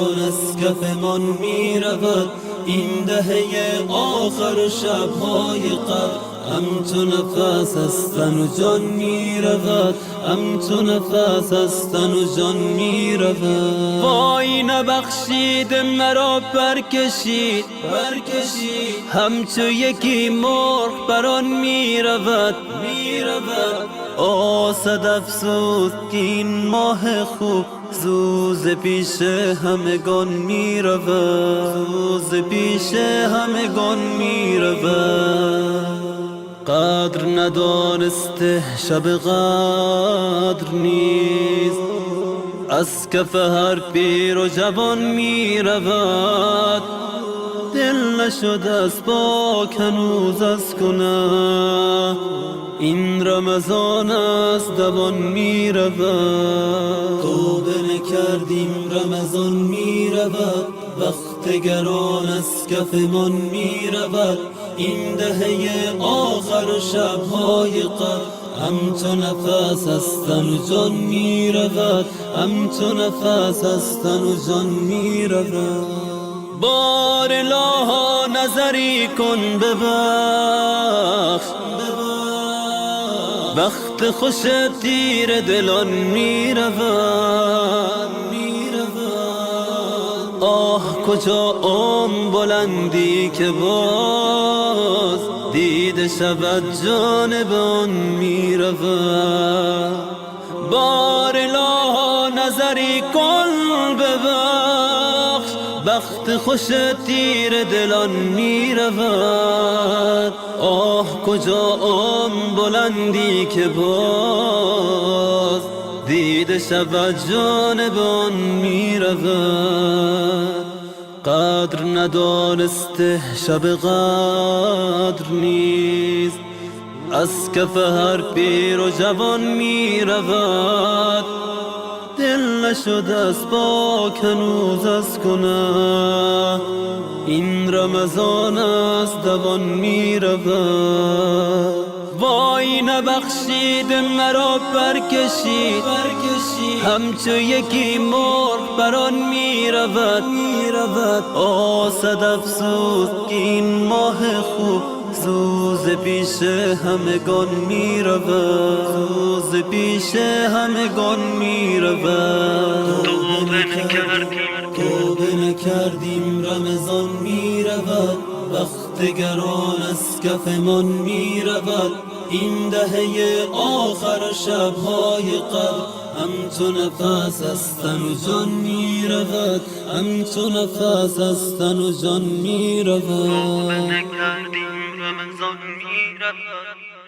از کفمان می رود این دهه آخر شبهای قبل. همچو نفس از تن و جان می رود، همچو نفس از تن و جان می رود. وای نبخشید مرا برکشید همچو یکی مرغ بران می رود. آسد افسوس که این ماه خوب زوز پیش همگان می رود، زوز پیش همگان می رود. قدر ندانسته شب قدر نیست، از کف هر پیر و جوان می رود. دل نشد از پاک هنوز از گناه، این رمضان از دوان می رود. توبه نکردیم رمضان می رود، وقت گران از کفمان می رود. این دهه آخر شبهای قبل، همچو نفس از تن و جان می رود، همچو نفس از تن و جان می رود. بار الها نظری کن ببخش، وقت خوش تیر دلان می رود. آه کجا بلندی که باز دیده شود جانب آن می رود. بار الها نظری کن ببخش، بخت خوش تیر دلان می رود. آه کجا بلندی که باز دیده شود جانب آن می رود. قدر ندانسته شب قدر نیست، از کف هر پیر و جوان می رود. دل نشد از پاک هنوز از گناه، این رمضان از دوان می رود. وای نبخشید مرا برکشید همچو یکی مرغ بران می رود. آسد افسوس که این ماه خوب زوز پیش همگان می رود، زوز پیش همگان می رود. توبه نکردیم رمضان می رود، وقت گران از کفمان می رود. این دهه آخر شبهای قبل، همچو نفس از تن و جان می رود، همچو نفس از تن و جان می رود. توبه نکردیم رمضان می رود.